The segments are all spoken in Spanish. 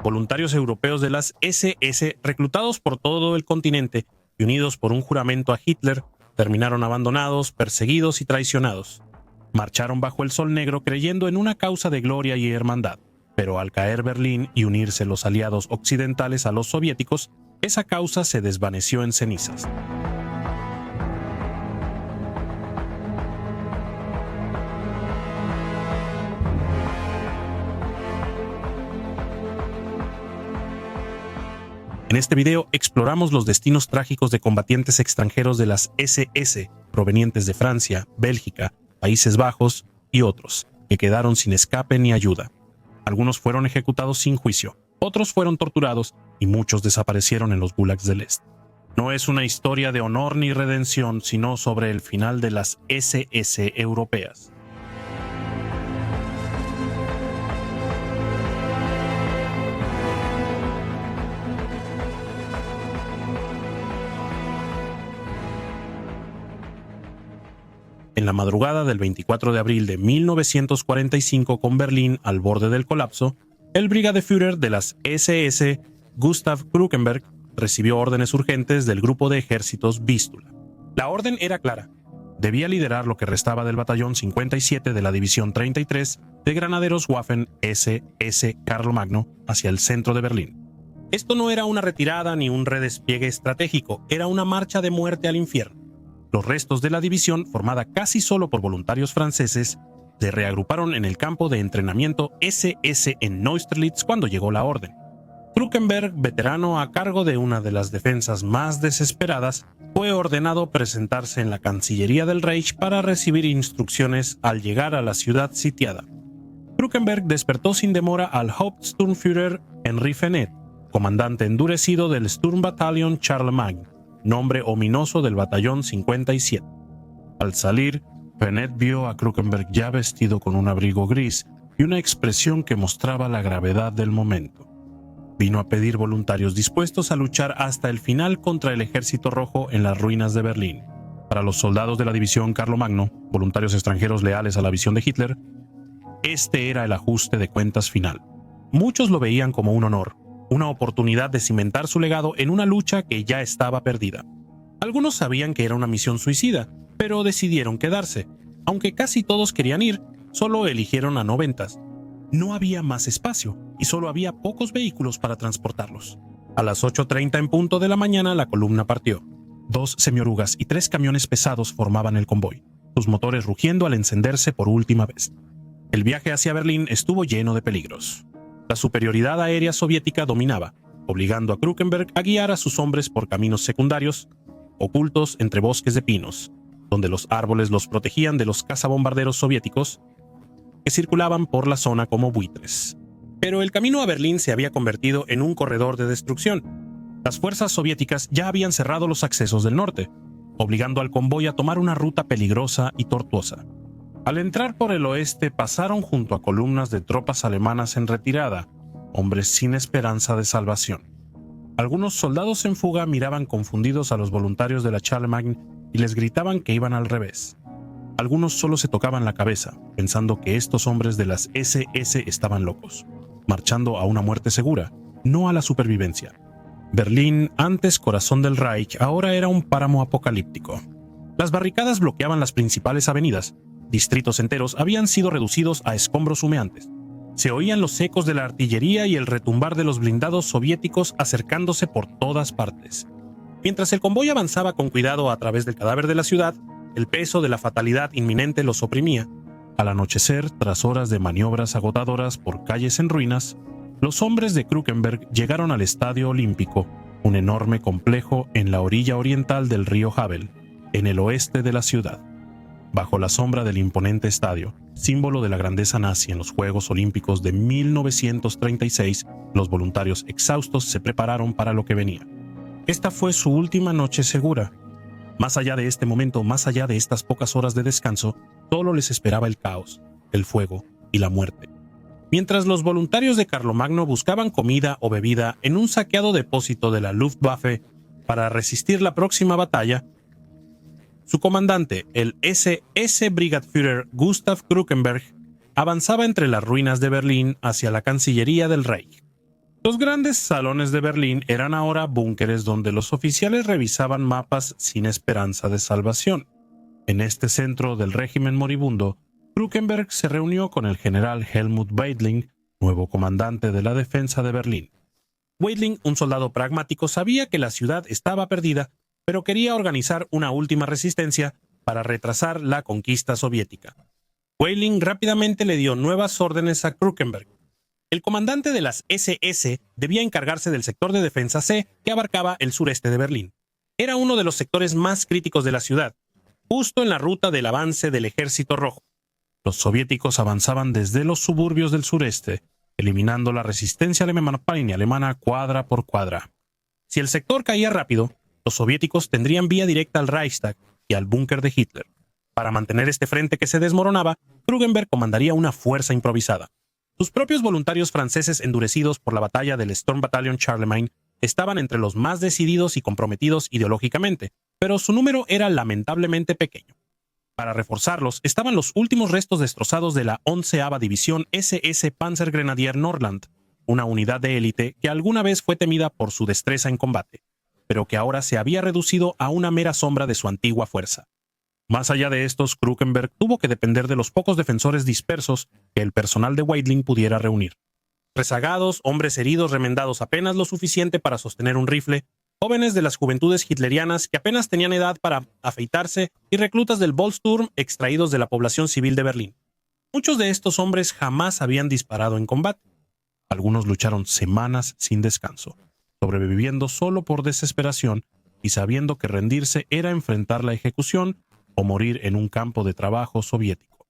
voluntarios europeos de las SS, reclutados por todo el continente y unidos por un juramento a Hitler, terminaron abandonados, perseguidos y traicionados. Marcharon bajo el sol negro creyendo en una causa de gloria y hermandad, pero al caer Berlín y unirse los aliados occidentales a los soviéticos, esa causa se desvaneció en cenizas. En este video exploramos los destinos trágicos de combatientes extranjeros de las SS, provenientes de Francia, Bélgica, Países Bajos y otros, que quedaron sin escape ni ayuda. Algunos fueron ejecutados sin juicio, otros fueron torturados y muchos desaparecieron en los gulags del este. No es una historia de honor ni redención, sino sobre el final de las SS europeas. En la madrugada del 24 de abril de 1945, con Berlín al borde del colapso, el Brigadeführer de las SS, Gustav Krukenberg, recibió órdenes urgentes del grupo de ejércitos Vístula. La orden era clara. Debía liderar lo que restaba del batallón 57 de la división 33 de granaderos Waffen-SS Carlomagno hacia el centro de Berlín. Esto no era una retirada ni un redespliegue estratégico, era una marcha de muerte al infierno. Los restos de la división, formada casi solo por voluntarios franceses, se reagruparon en el campo de entrenamiento SS en Neustrelitz cuando llegó la orden. Krukenberg, veterano a cargo de una de las defensas más desesperadas, fue ordenado presentarse en la Cancillería del Reich para recibir instrucciones al llegar a la ciudad sitiada. Krukenberg despertó sin demora al Hauptsturmführer Henri Fenet, comandante endurecido del Sturmbataillon Charlemagne, nombre ominoso del batallón 57. Al salir, Fenet vio a Krukenberg ya vestido con un abrigo gris y una expresión que mostraba la gravedad del momento. Vino a pedir voluntarios dispuestos a luchar hasta el final contra el Ejército Rojo en las ruinas de Berlín. Para los soldados de la división Carlomagno, voluntarios extranjeros leales a la visión de Hitler, este era el ajuste de cuentas final. Muchos lo veían como un honor, una oportunidad de cimentar su legado en una lucha que ya estaba perdida. Algunos sabían que era una misión suicida, pero decidieron quedarse. Aunque casi todos querían ir, solo eligieron a 90. No había más espacio y solo había pocos vehículos para transportarlos. A las 8:30 en punto de la mañana la columna partió. 2 semiorugas y 3 camiones pesados formaban el convoy, sus motores rugiendo al encenderse por última vez. El viaje hacia Berlín estuvo lleno de peligros. La superioridad aérea soviética dominaba, obligando a Krukenberg a guiar a sus hombres por caminos secundarios, ocultos entre bosques de pinos, donde los árboles los protegían de los cazabombarderos soviéticos que circulaban por la zona como buitres. Pero el camino a Berlín se había convertido en un corredor de destrucción. Las fuerzas soviéticas ya habían cerrado los accesos del norte, obligando al convoy a tomar una ruta peligrosa y tortuosa. Al entrar por el oeste pasaron junto a columnas de tropas alemanas en retirada, hombres sin esperanza de salvación. Algunos soldados en fuga miraban confundidos a los voluntarios de la Charlemagne y les gritaban que iban al revés. Algunos solo se tocaban la cabeza, pensando que estos hombres de las SS estaban locos, marchando a una muerte segura, no a la supervivencia. Berlín, antes corazón del Reich, ahora era un páramo apocalíptico. Las barricadas bloqueaban las principales avenidas. Distritos enteros habían sido reducidos a escombros humeantes. Se oían los ecos de la artillería y el retumbar de los blindados soviéticos acercándose por todas partes. Mientras el convoy avanzaba con cuidado a través del cadáver de la ciudad, el peso de la fatalidad inminente los oprimía. Al anochecer, tras horas de maniobras agotadoras por calles en ruinas, los hombres de Krukenberg llegaron al Estadio Olímpico, un enorme complejo en la orilla oriental del río Havel, en el oeste de la ciudad. Bajo la sombra del imponente estadio, símbolo de la grandeza nazi en los Juegos Olímpicos de 1936, los voluntarios exhaustos se prepararon para lo que venía. Esta fue su última noche segura. Más allá de este momento, más allá de estas pocas horas de descanso, solo les esperaba el caos, el fuego y la muerte. Mientras los voluntarios de Carlomagno buscaban comida o bebida en un saqueado depósito de la Luftwaffe para resistir la próxima batalla, su comandante, el SS Brigadeführer Gustav Krukenberg, avanzaba entre las ruinas de Berlín hacia la Cancillería del Reich. Los grandes salones de Berlín eran ahora búnkeres donde los oficiales revisaban mapas sin esperanza de salvación. En este centro del régimen moribundo, Krukenberg se reunió con el general Helmut Weidling, nuevo comandante de la defensa de Berlín. Weidling, un soldado pragmático, sabía que la ciudad estaba perdida, pero quería organizar una última resistencia para retrasar la conquista soviética. Weidling rápidamente le dio nuevas órdenes a Krukenberg. El comandante de las SS debía encargarse del sector de defensa C, que abarcaba el sureste de Berlín. Era uno de los sectores más críticos de la ciudad, justo en la ruta del avance del Ejército Rojo. Los soviéticos avanzaban desde los suburbios del sureste, eliminando la resistencia alemana cuadra por cuadra. Si el sector caía rápido, los soviéticos tendrían vía directa al Reichstag y al búnker de Hitler. Para mantener este frente que se desmoronaba, Krugenberg comandaría una fuerza improvisada. Sus propios voluntarios franceses, endurecidos por la batalla del Storm Battalion Charlemagne, estaban entre los más decididos y comprometidos ideológicamente, pero su número era lamentablemente pequeño. Para reforzarlos estaban los últimos restos destrozados de la 11ª División SS Panzergrenadier Nordland, una unidad de élite que alguna vez fue temida por su destreza en combate, pero que ahora se había reducido a una mera sombra de su antigua fuerza. Más allá de estos, Krukenberg tuvo que depender de los pocos defensores dispersos que el personal de Weidling pudiera reunir. Rezagados, hombres heridos remendados apenas lo suficiente para sostener un rifle, jóvenes de las juventudes hitlerianas que apenas tenían edad para afeitarse y reclutas del Volkssturm extraídos de la población civil de Berlín. Muchos de estos hombres jamás habían disparado en combate. Algunos lucharon semanas sin descanso, sobreviviendo solo por desesperación y sabiendo que rendirse era enfrentar la ejecución o morir en un campo de trabajo soviético.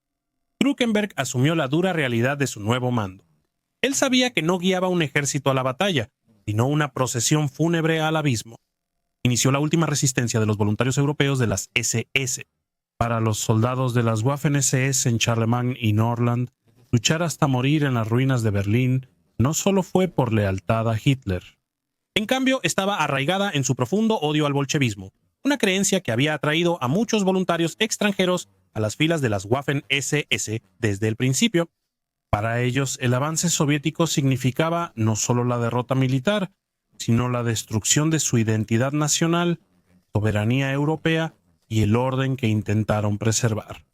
Krukenberg asumió la dura realidad de su nuevo mando. Él sabía que no guiaba un ejército a la batalla, sino una procesión fúnebre al abismo. Inició la última resistencia de los voluntarios europeos de las SS. Para los soldados de las Waffen-SS en Charlemagne y Nordland, luchar hasta morir en las ruinas de Berlín no solo fue por lealtad a Hitler. En cambio, estaba arraigada en su profundo odio al bolchevismo, una creencia que había atraído a muchos voluntarios extranjeros a las filas de las Waffen-SS desde el principio. Para ellos, el avance soviético significaba no solo la derrota militar, sino la destrucción de su identidad nacional, soberanía europea y el orden que intentaron preservar.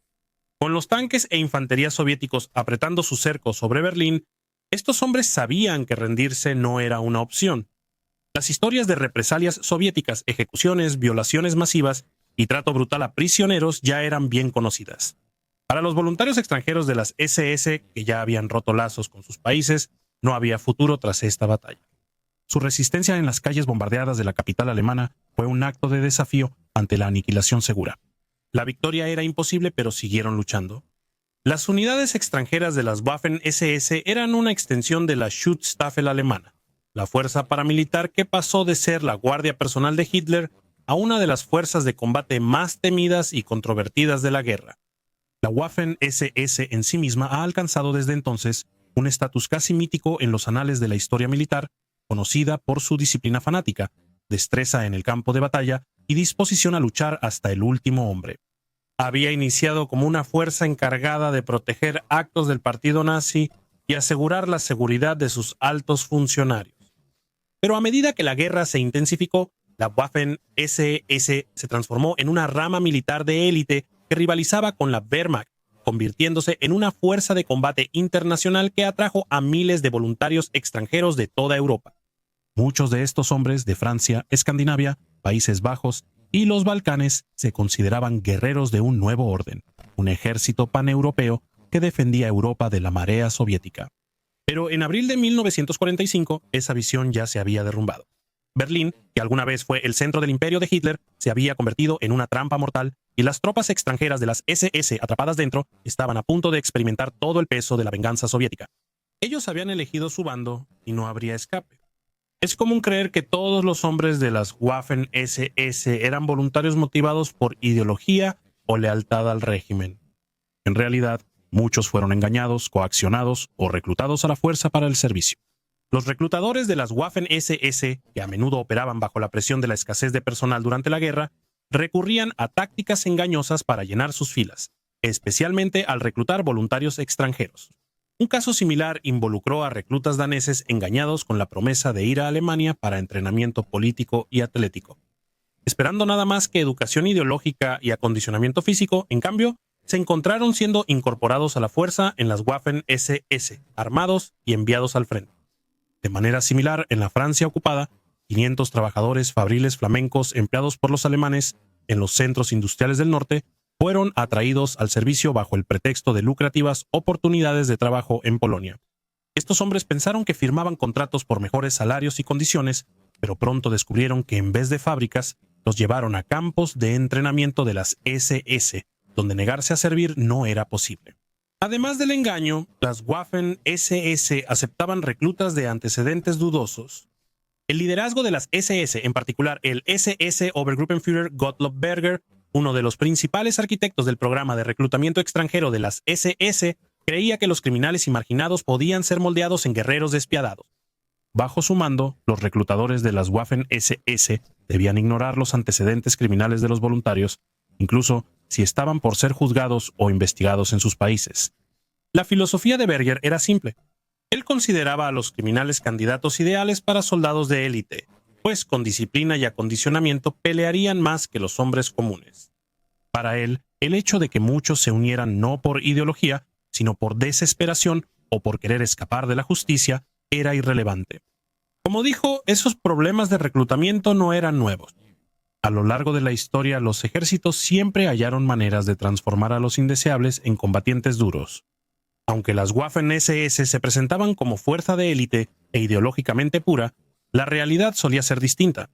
Con los tanques e infantería soviéticos apretando su cerco sobre Berlín, estos hombres sabían que rendirse no era una opción. Las historias de represalias soviéticas, ejecuciones, violaciones masivas y trato brutal a prisioneros ya eran bien conocidas. Para los voluntarios extranjeros de las SS, que ya habían roto lazos con sus países, no había futuro tras esta batalla. Su resistencia en las calles bombardeadas de la capital alemana fue un acto de desafío ante la aniquilación segura. La victoria era imposible, pero siguieron luchando. Las unidades extranjeras de las Waffen-SS eran una extensión de la Schutzstaffel alemana, la fuerza paramilitar que pasó de ser la guardia personal de Hitler a una de las fuerzas de combate más temidas y controvertidas de la guerra. La Waffen-SS en sí misma ha alcanzado desde entonces un estatus casi mítico en los anales de la historia militar, conocida por su disciplina fanática, destreza en el campo de batalla y disposición a luchar hasta el último hombre. Había iniciado como una fuerza encargada de proteger actos del partido nazi y asegurar la seguridad de sus altos funcionarios. Pero a medida que la guerra se intensificó, la Waffen-SS se transformó en una rama militar de élite que rivalizaba con la Wehrmacht, convirtiéndose en una fuerza de combate internacional que atrajo a miles de voluntarios extranjeros de toda Europa. Muchos de estos hombres de Francia, Escandinavia, Países Bajos y los Balcanes se consideraban guerreros de un nuevo orden, un ejército paneuropeo que defendía Europa de la marea soviética. Pero en abril de 1945, esa visión ya se había derrumbado. Berlín, que alguna vez fue el centro del imperio de Hitler, se había convertido en una trampa mortal y las tropas extranjeras de las SS atrapadas dentro estaban a punto de experimentar todo el peso de la venganza soviética. Ellos habían elegido su bando y no habría escape. Es común creer que todos los hombres de las Waffen-SS eran voluntarios motivados por ideología o lealtad al régimen. En realidad, muchos fueron engañados, coaccionados o reclutados a la fuerza para el servicio. Los reclutadores de las Waffen-SS, que a menudo operaban bajo la presión de la escasez de personal durante la guerra, recurrían a tácticas engañosas para llenar sus filas, especialmente al reclutar voluntarios extranjeros. Un caso similar involucró a reclutas daneses engañados con la promesa de ir a Alemania para entrenamiento político y atlético. Esperando nada más que educación ideológica y acondicionamiento físico, en cambio, se encontraron siendo incorporados a la fuerza en las Waffen-SS, armados y enviados al frente. De manera similar, en la Francia ocupada, 500 trabajadores fabriles flamencos empleados por los alemanes en los centros industriales del norte fueron atraídos al servicio bajo el pretexto de lucrativas oportunidades de trabajo en Polonia. Estos hombres pensaron que firmaban contratos por mejores salarios y condiciones, pero pronto descubrieron que en vez de fábricas, los llevaron a campos de entrenamiento de las SS, donde negarse a servir no era posible. Además del engaño, las Waffen-SS aceptaban reclutas de antecedentes dudosos. El liderazgo de las SS, en particular el SS Obergruppenführer Gottlob Berger, uno de los principales arquitectos del programa de reclutamiento extranjero de las SS, creía que los criminales y marginados podían ser moldeados en guerreros despiadados. Bajo su mando, los reclutadores de las Waffen-SS debían ignorar los antecedentes criminales de los voluntarios, incluso si estaban por ser juzgados o investigados en sus países. La filosofía de Berger era simple. Él consideraba a los criminales candidatos ideales para soldados de élite, pues con disciplina y acondicionamiento pelearían más que los hombres comunes. Para él, el hecho de que muchos se unieran no por ideología, sino por desesperación o por querer escapar de la justicia, era irrelevante. Como dijo, esos problemas de reclutamiento no eran nuevos. A lo largo de la historia, los ejércitos siempre hallaron maneras de transformar a los indeseables en combatientes duros. Aunque las Waffen-SS se presentaban como fuerza de élite e ideológicamente pura, la realidad solía ser distinta.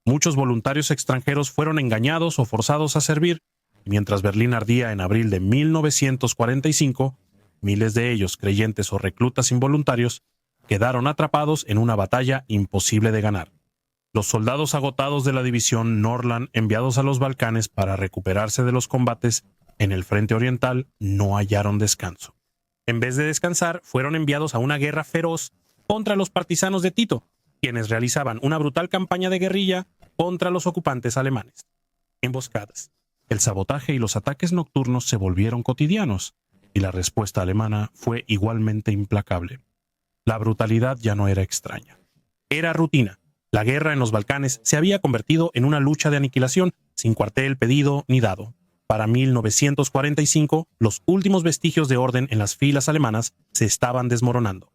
Muchos voluntarios extranjeros fueron engañados o forzados a servir, y mientras Berlín ardía en abril de 1945, miles de ellos, creyentes o reclutas involuntarios, quedaron atrapados en una batalla imposible de ganar. Los soldados agotados de la división Nordland enviados a los Balcanes para recuperarse de los combates en el frente oriental no hallaron descanso. En vez de descansar, fueron enviados a una guerra feroz contra los partisanos de Tito, quienes realizaban una brutal campaña de guerrilla contra los ocupantes alemanes. Emboscadas, el sabotaje y los ataques nocturnos se volvieron cotidianos, y la respuesta alemana fue igualmente implacable. La brutalidad ya no era extraña. Era rutina. La guerra en los Balcanes se había convertido en una lucha de aniquilación sin cuartel pedido ni dado. Para 1945, los últimos vestigios de orden en las filas alemanas se estaban desmoronando.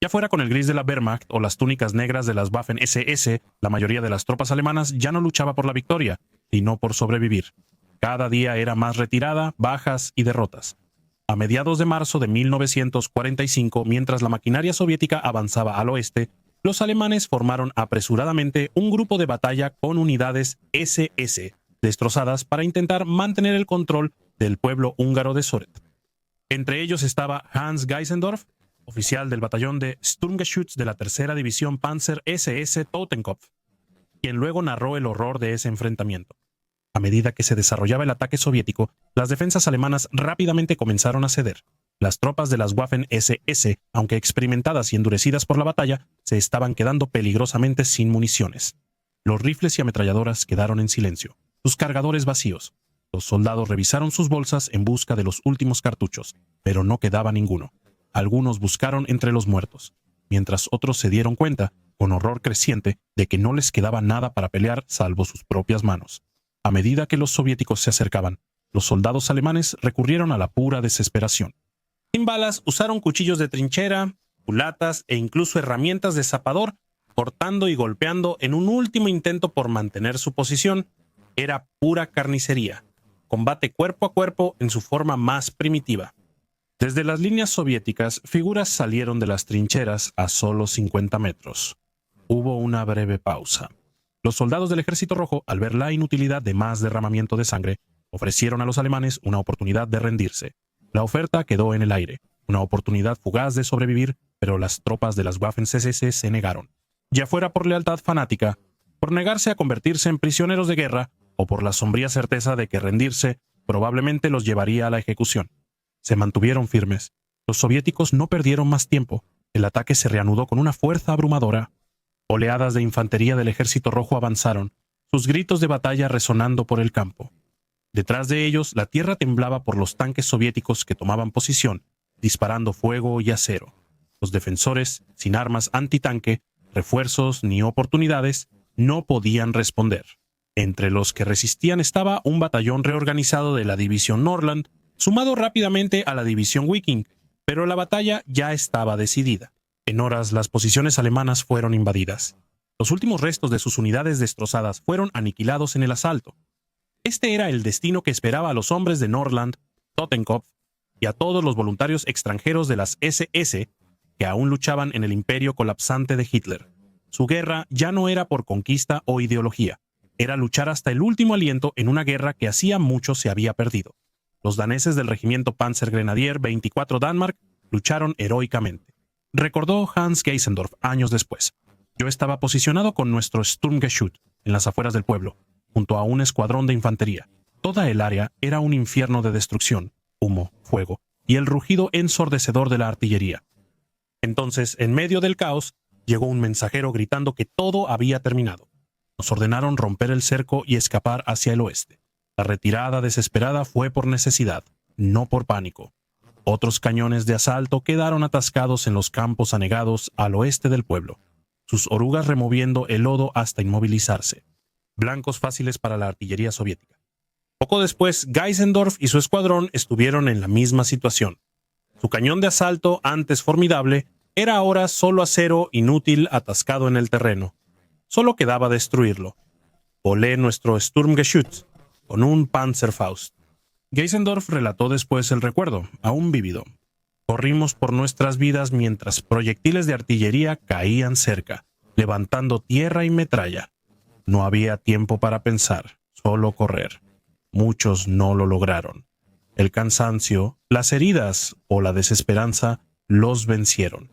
Ya fuera con el gris de la Wehrmacht o las túnicas negras de las Waffen-SS, la mayoría de las tropas alemanas ya no luchaba por la victoria, sino por sobrevivir. Cada día era más retirada, bajas y derrotas. A mediados de marzo de 1945, mientras la maquinaria soviética avanzaba al oeste, los alemanes formaron apresuradamente un grupo de batalla con unidades SS destrozadas para intentar mantener el control del pueblo húngaro de Soret. Entre ellos estaba Hans Geisendorf, oficial del batallón de Sturmgeschütz de la tercera división Panzer SS Totenkopf, quien luego narró el horror de ese enfrentamiento. A medida que se desarrollaba el ataque soviético, las defensas alemanas rápidamente comenzaron a ceder. Las tropas de las Waffen-SS, aunque experimentadas y endurecidas por la batalla, se estaban quedando peligrosamente sin municiones. Los rifles y ametralladoras quedaron en silencio, sus cargadores vacíos. Los soldados revisaron sus bolsas en busca de los últimos cartuchos, pero no quedaba ninguno. Algunos buscaron entre los muertos, mientras otros se dieron cuenta, con horror creciente, de que no les quedaba nada para pelear salvo sus propias manos. A medida que los soviéticos se acercaban, los soldados alemanes recurrieron a la pura desesperación. Sin balas, usaron cuchillos de trinchera, culatas e incluso herramientas de zapador, cortando y golpeando en un último intento por mantener su posición. Era pura carnicería, combate cuerpo a cuerpo en su forma más primitiva. Desde las líneas soviéticas, figuras salieron de las trincheras a solo 50 metros. Hubo una breve pausa. Los soldados del Ejército Rojo, al ver la inutilidad de más derramamiento de sangre, ofrecieron a los alemanes una oportunidad de rendirse. La oferta quedó en el aire, una oportunidad fugaz de sobrevivir, pero las tropas de las Waffen-SS se negaron. Ya fuera por lealtad fanática, por negarse a convertirse en prisioneros de guerra, o por la sombría certeza de que rendirse probablemente los llevaría a la ejecución. Se mantuvieron firmes. Los soviéticos no perdieron más tiempo. El ataque se reanudó con una fuerza abrumadora. Oleadas de infantería del Ejército Rojo avanzaron, sus gritos de batalla resonando por el campo. Detrás de ellos, la tierra temblaba por los tanques soviéticos que tomaban posición, disparando fuego y acero. Los defensores, sin armas antitanque, refuerzos ni oportunidades, no podían responder. Entre los que resistían estaba un batallón reorganizado de la División Norland, sumado rápidamente a la División Viking, pero la batalla ya estaba decidida. En horas las posiciones alemanas fueron invadidas. Los últimos restos de sus unidades destrozadas fueron aniquilados en el asalto. Este era el destino que esperaba a los hombres de Norland, Totenkopf y a todos los voluntarios extranjeros de las SS que aún luchaban en el imperio colapsante de Hitler. Su guerra ya no era por conquista o ideología, era luchar hasta el último aliento en una guerra que hacía mucho se había perdido. Los daneses del regimiento Panzergrenadier 24 Danmark lucharon heroicamente. Recordó Hans Geisendorf años después. Yo estaba posicionado con nuestro Sturmgeschütz en las afueras del pueblo, junto a un escuadrón de infantería. Toda el área era un infierno de destrucción, humo, fuego y el rugido ensordecedor de la artillería. Entonces, en medio del caos, llegó un mensajero gritando que todo había terminado. Nos ordenaron romper el cerco y escapar hacia el oeste. La retirada desesperada fue por necesidad, no por pánico. Otros cañones de asalto quedaron atascados en los campos anegados al oeste del pueblo, sus orugas removiendo el lodo hasta inmovilizarse. Blancos fáciles para la artillería soviética. Poco después, Geisendorf y su escuadrón estuvieron en la misma situación. Su cañón de asalto, antes formidable, era ahora solo acero inútil atascado en el terreno. Solo quedaba destruirlo. Volé nuestro Sturmgeschütz con un Panzerfaust. Geisendorf relató después el recuerdo, aún vívido. Corrimos por nuestras vidas mientras proyectiles de artillería caían cerca, levantando tierra y metralla. No había tiempo para pensar, solo correr. Muchos no lo lograron. El cansancio, las heridas o la desesperanza los vencieron.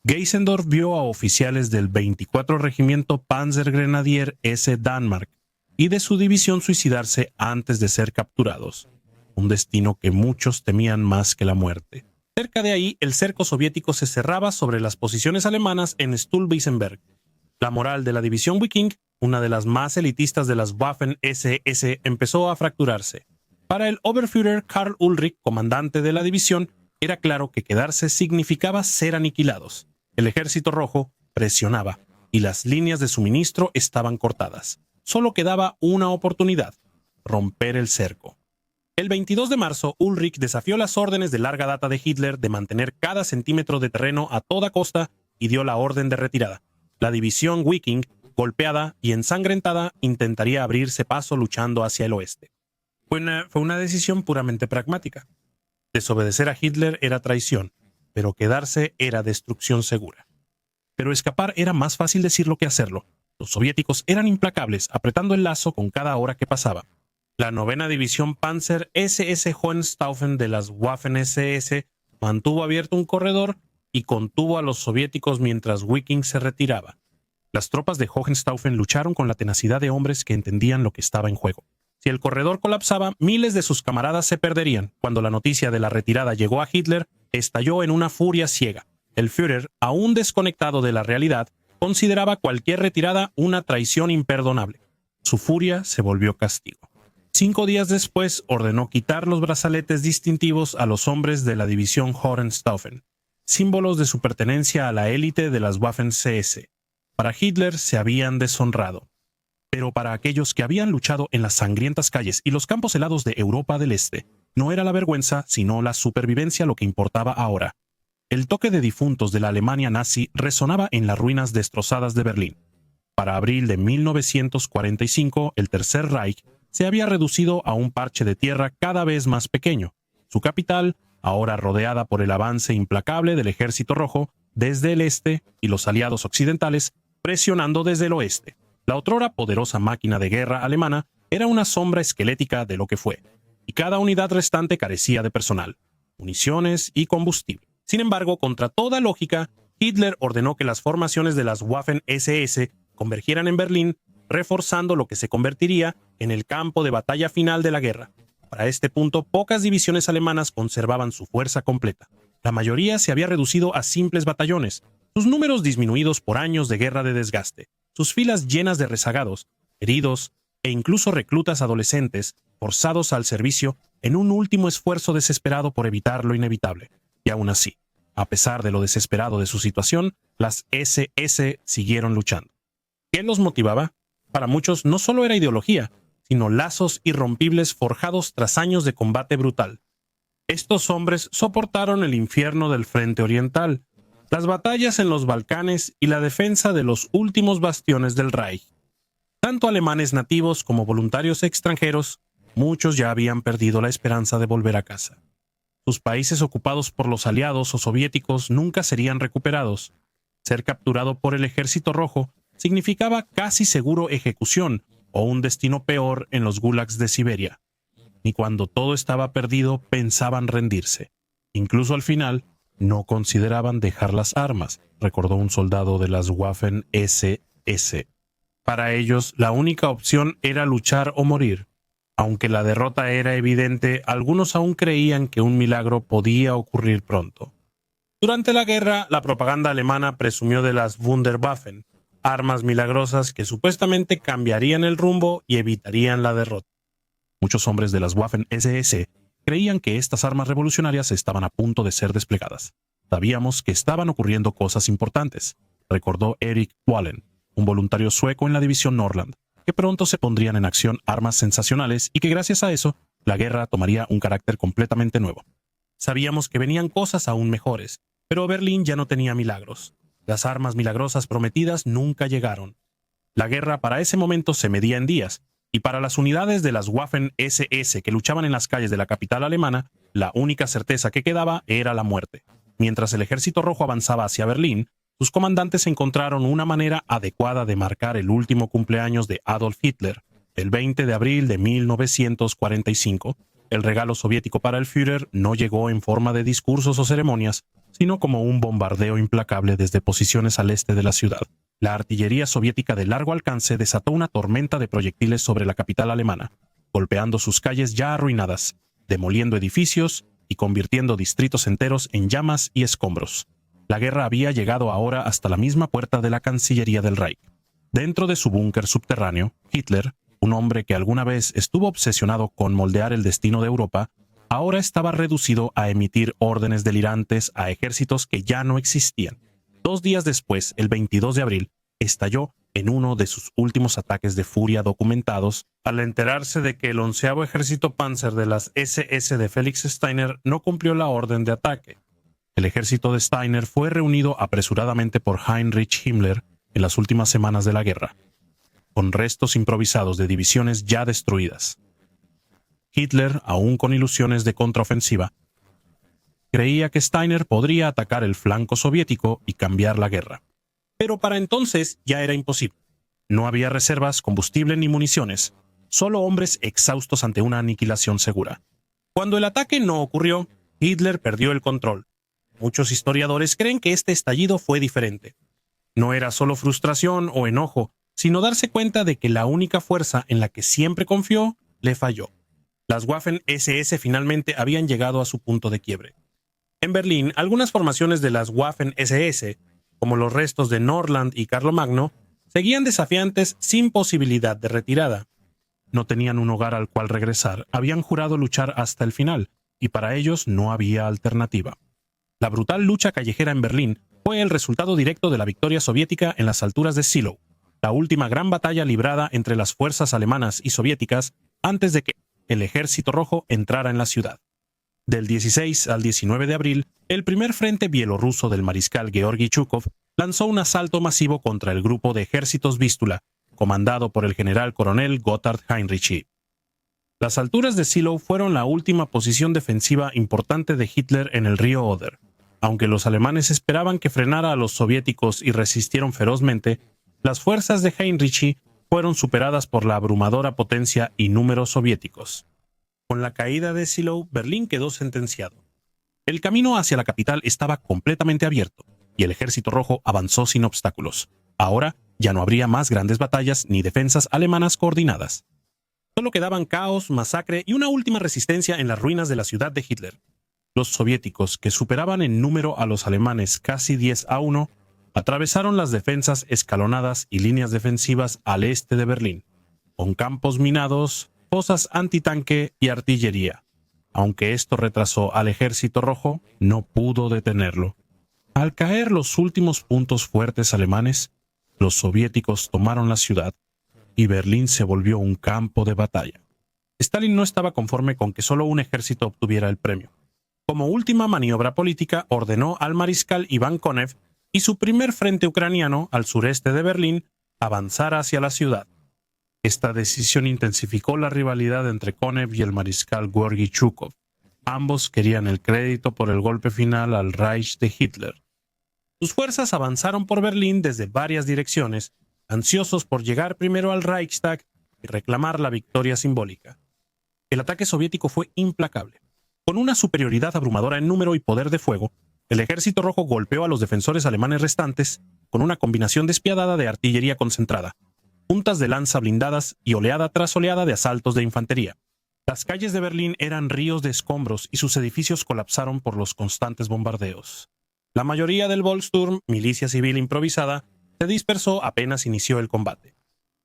Geisendorf vio a oficiales del 24 Regimiento Panzergrenadier S. Danmark y de su división suicidarse antes de ser capturados, un destino que muchos temían más que la muerte. Cerca de ahí, el cerco soviético se cerraba sobre las posiciones alemanas en Stuhlwiesenberg. La moral de la división Viking, una de las más elitistas de las Waffen-SS, empezó a fracturarse. Para el Oberführer Karl Ulrich, comandante de la división, era claro que quedarse significaba ser aniquilados. El ejército rojo presionaba y las líneas de suministro estaban cortadas. Solo quedaba una oportunidad: romper el cerco. El 22 de marzo, Ulrich desafió las órdenes de larga data de Hitler de mantener cada centímetro de terreno a toda costa y dio la orden de retirada. La división Viking, golpeada y ensangrentada, intentaría abrirse paso luchando hacia el oeste. Fue una decisión puramente pragmática. Desobedecer a Hitler era traición, pero quedarse era destrucción segura. Pero escapar era más fácil decirlo que hacerlo. Los soviéticos eran implacables, apretando el lazo con cada hora que pasaba. La 9ª División Panzer SS Hohenstaufen de las Waffen-SS mantuvo abierto un corredor y contuvo a los soviéticos mientras Viking se retiraba. Las tropas de Hohenstaufen lucharon con la tenacidad de hombres que entendían lo que estaba en juego. Si el corredor colapsaba, miles de sus camaradas se perderían. Cuando la noticia de la retirada llegó a Hitler, estalló en una furia ciega. El Führer, aún desconectado de la realidad, consideraba cualquier retirada una traición imperdonable. Su furia se volvió castigo. 5 días después ordenó quitar los brazaletes distintivos a los hombres de la división Hohenstaufen, símbolos de su pertenencia a la élite de las Waffen-SS. Para Hitler se habían deshonrado. Pero para aquellos que habían luchado en las sangrientas calles y los campos helados de Europa del Este, no era la vergüenza, sino la supervivencia lo que importaba ahora. El toque de difuntos de la Alemania nazi resonaba en las ruinas destrozadas de Berlín. Para abril de 1945, el Tercer Reich se había reducido a un parche de tierra cada vez más pequeño. Su capital, ahora rodeada por el avance implacable del Ejército Rojo desde el este y los aliados occidentales presionando desde el oeste. La otrora poderosa máquina de guerra alemana era una sombra esquelética de lo que fue, y cada unidad restante carecía de personal, municiones y combustible. Sin embargo, contra toda lógica, Hitler ordenó que las formaciones de las Waffen-SS convergieran en Berlín, reforzando lo que se convertiría en el campo de batalla final de la guerra. Para este punto, pocas divisiones alemanas conservaban su fuerza completa. La mayoría se había reducido a simples batallones, sus números disminuidos por años de guerra de desgaste, sus filas llenas de rezagados, heridos e incluso reclutas adolescentes forzados al servicio en un último esfuerzo desesperado por evitar lo inevitable. Y aún así, a pesar de lo desesperado de su situación, las SS siguieron luchando. ¿Qué los motivaba? Para muchos no solo era ideología, sino lazos irrompibles forjados tras años de combate brutal. Estos hombres soportaron el infierno del frente oriental, las batallas en los Balcanes y la defensa de los últimos bastiones del Reich. Tanto alemanes nativos como voluntarios extranjeros, muchos ya habían perdido la esperanza de volver a casa. Sus países ocupados por los aliados o soviéticos nunca serían recuperados. Ser capturado por el Ejército Rojo significaba casi seguro ejecución o un destino peor en los gulags de Siberia. Ni cuando todo estaba perdido pensaban rendirse. Incluso al final, no consideraban dejar las armas, recordó un soldado de las Waffen-SS. Para ellos, la única opción era luchar o morir. Aunque la derrota era evidente, algunos aún creían que un milagro podía ocurrir pronto. Durante la guerra, la propaganda alemana presumió de las Wunderwaffen, armas milagrosas que supuestamente cambiarían el rumbo y evitarían la derrota. Muchos hombres de las Waffen-SS creían que estas armas revolucionarias estaban a punto de ser desplegadas. Sabíamos que estaban ocurriendo cosas importantes, recordó Erik Wallen, un voluntario sueco en la división Norrland, que pronto se pondrían en acción armas sensacionales y que gracias a eso, la guerra tomaría un carácter completamente nuevo. Sabíamos que venían cosas aún mejores, pero Berlín ya no tenía milagros. Las armas milagrosas prometidas nunca llegaron. La guerra para ese momento se medía en días, y para las unidades de las Waffen-SS que luchaban en las calles de la capital alemana, la única certeza que quedaba era la muerte. Mientras el Ejército Rojo avanzaba hacia Berlín, sus comandantes encontraron una manera adecuada de marcar el último cumpleaños de Adolf Hitler, el 20 de abril de 1945. El regalo soviético para el Führer no llegó en forma de discursos o ceremonias, sino como un bombardeo implacable desde posiciones al este de la ciudad. La artillería soviética de largo alcance desató una tormenta de proyectiles sobre la capital alemana, golpeando sus calles ya arruinadas, demoliendo edificios y convirtiendo distritos enteros en llamas y escombros. La guerra había llegado ahora hasta la misma puerta de la Cancillería del Reich. Dentro de su búnker subterráneo, Hitler, un hombre que alguna vez estuvo obsesionado con moldear el destino de Europa, ahora estaba reducido a emitir órdenes delirantes a ejércitos que ya no existían. 2 días después, el 22 de abril, estalló en uno de sus últimos ataques de furia documentados al enterarse de que el 11º Ejército Panzer de las SS de Felix Steiner no cumplió la orden de ataque. El ejército de Steiner fue reunido apresuradamente por Heinrich Himmler en las últimas semanas de la guerra, con restos improvisados de divisiones ya destruidas. Hitler, aún con ilusiones de contraofensiva, creía que Steiner podría atacar el flanco soviético y cambiar la guerra. Pero para entonces ya era imposible. No había reservas, combustible ni municiones, solo hombres exhaustos ante una aniquilación segura. Cuando el ataque no ocurrió, Hitler perdió el control. Muchos historiadores creen que este estallido fue diferente. No era solo frustración o enojo, sino darse cuenta de que la única fuerza en la que siempre confió le falló. Las Waffen-SS finalmente habían llegado a su punto de quiebre. En Berlín, algunas formaciones de las Waffen-SS, como los restos de Norrland y Carlomagno, seguían desafiantes sin posibilidad de retirada. No tenían un hogar al cual regresar, habían jurado luchar hasta el final, y para ellos no había alternativa. La brutal lucha callejera en Berlín fue el resultado directo de la victoria soviética en las alturas de Zielona, la última gran batalla librada entre las fuerzas alemanas y soviéticas antes de que el Ejército Rojo entrara en la ciudad. Del 16 al 19 de abril, el primer frente bielorruso del mariscal Georgi Chukov lanzó un asalto masivo contra el grupo de ejércitos Vístula, comandado por el general coronel Gotthard Heinrichi. Las alturas de Zielona fueron la última posición defensiva importante de Hitler en el río Oder. Aunque los alemanes esperaban que frenara a los soviéticos y resistieron ferozmente, las fuerzas de Heinrichi fueron superadas por la abrumadora potencia y números soviéticos. Con la caída de Zielona, Berlín quedó sentenciado. El camino hacia la capital estaba completamente abierto, y el Ejército Rojo avanzó sin obstáculos. Ahora ya no habría más grandes batallas ni defensas alemanas coordinadas. Solo quedaban caos, masacre y una última resistencia en las ruinas de la ciudad de Hitler. Los soviéticos, que superaban en número a los alemanes casi 10-1, atravesaron las defensas escalonadas y líneas defensivas al este de Berlín, con campos minados, fosas antitanque y artillería. Aunque esto retrasó al ejército rojo, no pudo detenerlo. Al caer los últimos puntos fuertes alemanes, los soviéticos tomaron la ciudad y Berlín se volvió un campo de batalla. Stalin no estaba conforme con que solo un ejército obtuviera el premio. Como última maniobra política, ordenó al mariscal Iván Konev y su primer frente ucraniano al sureste de Berlín avanzar hacia la ciudad. Esta decisión intensificó la rivalidad entre Konev y el mariscal Georgy Zhukov. Ambos querían el crédito por el golpe final al Reich de Hitler. Sus fuerzas avanzaron por Berlín desde varias direcciones, ansiosos por llegar primero al Reichstag y reclamar la victoria simbólica. El ataque soviético fue implacable. Con una superioridad abrumadora en número y poder de fuego, el ejército rojo golpeó a los defensores alemanes restantes con una combinación despiadada de artillería concentrada, puntas de lanza blindadas y oleada tras oleada de asaltos de infantería. Las calles de Berlín eran ríos de escombros y sus edificios colapsaron por los constantes bombardeos. La mayoría del Volkssturm, milicia civil improvisada, se dispersó apenas inició el combate.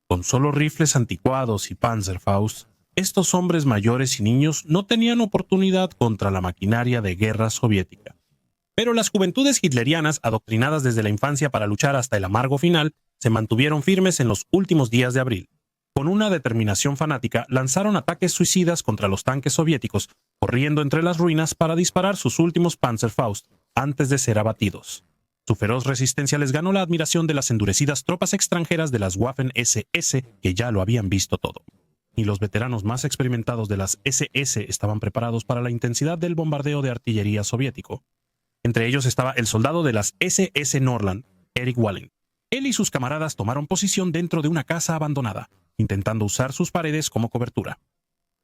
Con solo rifles anticuados y Panzerfaust, estos hombres mayores y niños no tenían oportunidad contra la maquinaria de guerra soviética. Pero las juventudes hitlerianas, adoctrinadas desde la infancia para luchar hasta el amargo final, se mantuvieron firmes en los últimos días de abril. Con una determinación fanática, lanzaron ataques suicidas contra los tanques soviéticos, corriendo entre las ruinas para disparar sus últimos Panzerfaust antes de ser abatidos. Su feroz resistencia les ganó la admiración de las endurecidas tropas extranjeras de las Waffen-SS, que ya lo habían visto todo. Y los veteranos más experimentados de las SS estaban preparados para la intensidad del bombardeo de artillería soviético. Entre ellos estaba el soldado de las SS Norland, Erich Wallenstein. Él y sus camaradas tomaron posición dentro de una casa abandonada, intentando usar sus paredes como cobertura.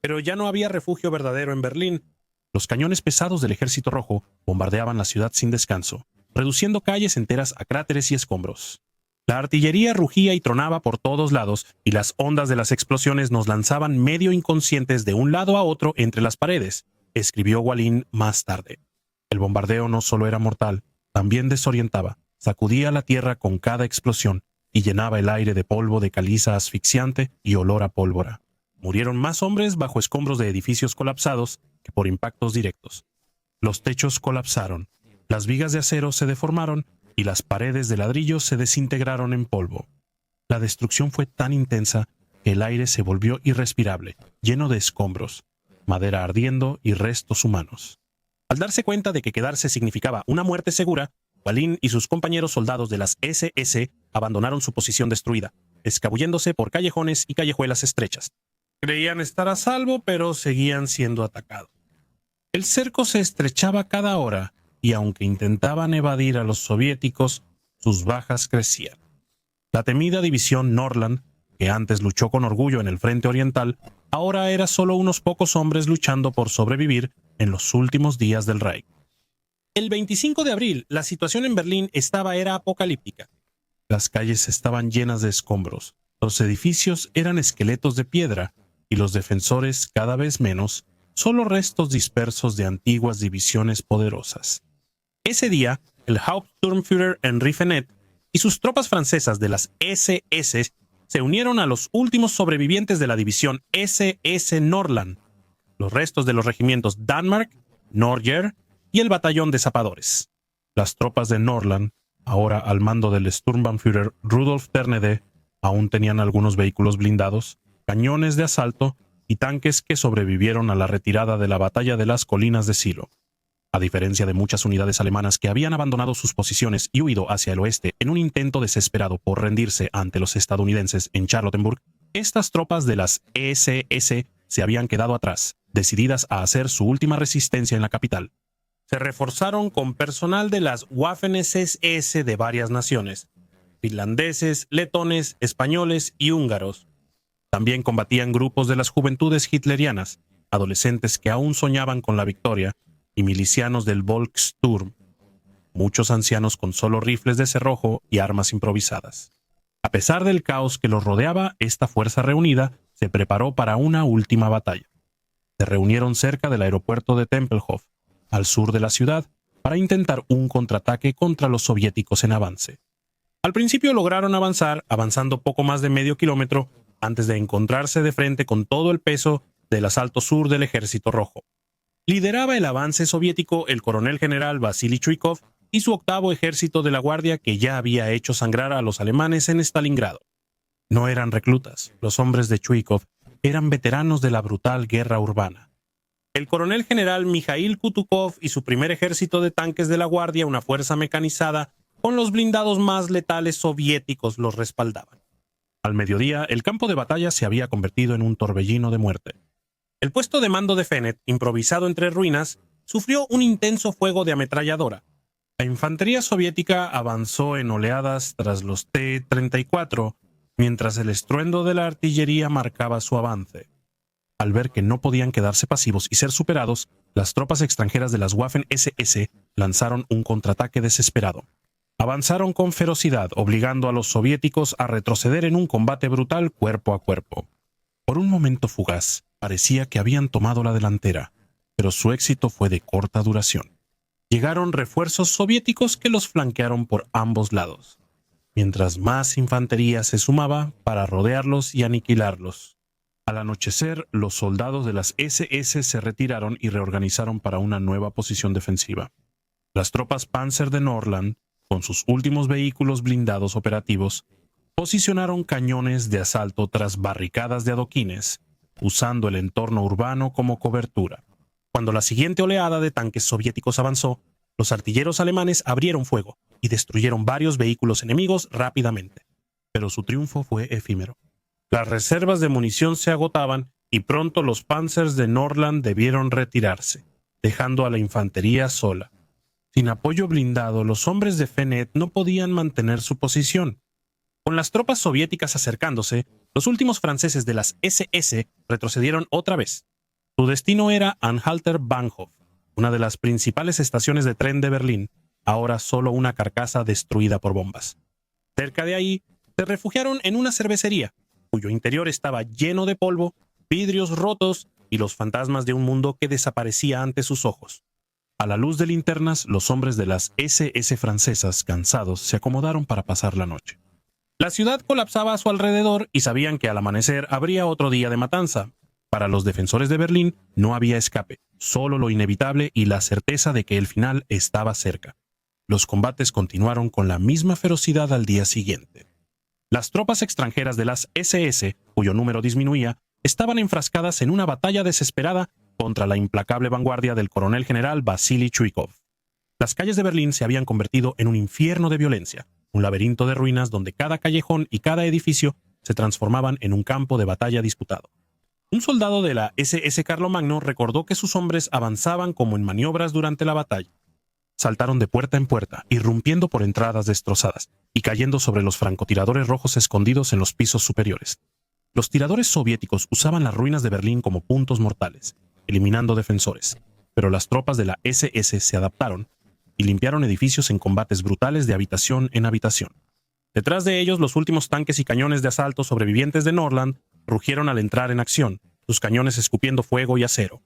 Pero ya no había refugio verdadero en Berlín. Los cañones pesados del Ejército Rojo bombardeaban la ciudad sin descanso, reduciendo calles enteras a cráteres y escombros. La artillería rugía y tronaba por todos lados, y las ondas de las explosiones nos lanzaban medio inconscientes de un lado a otro entre las paredes, escribió Walin más tarde. El bombardeo no solo era mortal, también desorientaba, sacudía la tierra con cada explosión y llenaba el aire de polvo de caliza asfixiante y olor a pólvora. Murieron más hombres bajo escombros de edificios colapsados que por impactos directos. Los techos colapsaron, las vigas de acero se deformaron y las paredes de ladrillo se desintegraron en polvo. La destrucción fue tan intensa que el aire se volvió irrespirable, lleno de escombros, madera ardiendo y restos humanos. Al darse cuenta de que quedarse significaba una muerte segura, Walin y sus compañeros soldados de las SS abandonaron su posición destruida, escabulléndose por callejones y callejuelas estrechas. Creían estar a salvo, pero seguían siendo atacados. El cerco se estrechaba cada hora, y aunque intentaban evadir a los soviéticos, sus bajas crecían. La temida división Norland, que antes luchó con orgullo en el frente oriental, ahora era solo unos pocos hombres luchando por sobrevivir en los últimos días del Reich. El 25 de abril, la situación en Berlín era apocalíptica. Las calles estaban llenas de escombros, los edificios eran esqueletos de piedra, y los defensores, cada vez menos, solo restos dispersos de antiguas divisiones poderosas. Ese día, el Hauptsturmführer Henri Fenet y sus tropas francesas de las SS se unieron a los últimos sobrevivientes de la división SS Norland, los restos de los regimientos Danmark, Norger y el batallón de zapadores. Las tropas de Norland, ahora al mando del Sturmbannführer Rudolf Ternede, aún tenían algunos vehículos blindados, cañones de asalto y tanques que sobrevivieron a la retirada de la batalla de las colinas de Silo. A diferencia de muchas unidades alemanas que habían abandonado sus posiciones y huido hacia el oeste en un intento desesperado por rendirse ante los estadounidenses en Charlottenburg, estas tropas de las SS se habían quedado atrás, decididas a hacer su última resistencia en la capital. Se reforzaron con personal de las Waffen-SS de varias naciones, finlandeses, letones, españoles y húngaros. También combatían grupos de las juventudes hitlerianas, adolescentes que aún soñaban con la victoria, y milicianos del Volkssturm, muchos ancianos con solo rifles de cerrojo y armas improvisadas. A pesar del caos que los rodeaba, esta fuerza reunida se preparó para una última batalla. Se reunieron cerca del aeropuerto de Tempelhof, al sur de la ciudad, para intentar un contraataque contra los soviéticos en avance. Al principio lograron avanzar, avanzando poco más de medio kilómetro, antes de encontrarse de frente con todo el peso del asalto sur del Ejército Rojo. Lideraba el avance soviético el coronel general Vasily Chuikov y su octavo ejército de la Guardia, que ya había hecho sangrar a los alemanes en Stalingrado. No eran reclutas, los hombres de Chuikov eran veteranos de la brutal guerra urbana. El coronel general Mikhail Kutukov y su primer ejército de tanques de la Guardia, una fuerza mecanizada con los blindados más letales soviéticos, los respaldaban. Al mediodía, el campo de batalla se había convertido en un torbellino de muerte. El puesto de mando de Fennet, improvisado entre ruinas, sufrió un intenso fuego de ametralladora. La infantería soviética avanzó en oleadas tras los T-34, mientras el estruendo de la artillería marcaba su avance. Al ver que no podían quedarse pasivos y ser superados, las tropas extranjeras de las Waffen-SS lanzaron un contraataque desesperado. Avanzaron con ferocidad, obligando a los soviéticos a retroceder en un combate brutal cuerpo a cuerpo. Por un momento fugaz, parecía que habían tomado la delantera, pero su éxito fue de corta duración. Llegaron refuerzos soviéticos que los flanquearon por ambos lados, mientras más infantería se sumaba para rodearlos y aniquilarlos. Al anochecer, los soldados de las SS se retiraron y reorganizaron para una nueva posición defensiva. Las tropas Panzer de Nordland, con sus últimos vehículos blindados operativos, posicionaron cañones de asalto tras barricadas de adoquines, usando el entorno urbano como cobertura. Cuando la siguiente oleada de tanques soviéticos avanzó, los artilleros alemanes abrieron fuego y destruyeron varios vehículos enemigos rápidamente. Pero su triunfo fue efímero. Las reservas de munición se agotaban y pronto los Panzers de Nordland debieron retirarse, dejando a la infantería sola. Sin apoyo blindado, los hombres de Fennet no podían mantener su posición. Con las tropas soviéticas acercándose, los últimos franceses de las SS retrocedieron otra vez. Su destino era Anhalter-Bahnhof, una de las principales estaciones de tren de Berlín, ahora solo una carcasa destruida por bombas. Cerca de ahí, se refugiaron en una cervecería, cuyo interior estaba lleno de polvo, vidrios rotos y los fantasmas de un mundo que desaparecía ante sus ojos. A la luz de linternas, los hombres de las SS francesas, cansados, se acomodaron para pasar la noche. La ciudad colapsaba a su alrededor y sabían que al amanecer habría otro día de matanza. Para los defensores de Berlín no había escape, solo lo inevitable y la certeza de que el final estaba cerca. Los combates continuaron con la misma ferocidad al día siguiente. Las tropas extranjeras de las SS, cuyo número disminuía, estaban enfrascadas en una batalla desesperada contra la implacable vanguardia del coronel general Vasily Chuikov. Las calles de Berlín se habían convertido en un infierno de violencia, un laberinto de ruinas donde cada callejón y cada edificio se transformaban en un campo de batalla disputado. Un soldado de la SS Carlomagno recordó que sus hombres avanzaban como en maniobras durante la batalla. Saltaron de puerta en puerta, irrumpiendo por entradas destrozadas y cayendo sobre los francotiradores rojos escondidos en los pisos superiores. Los tiradores soviéticos usaban las ruinas de Berlín como puntos mortales, eliminando defensores, pero las tropas de la SS se adaptaron y limpiaron edificios en combates brutales de habitación en habitación. Detrás de ellos, los últimos tanques y cañones de asalto sobrevivientes de Nordland rugieron al entrar en acción, sus cañones escupiendo fuego y acero.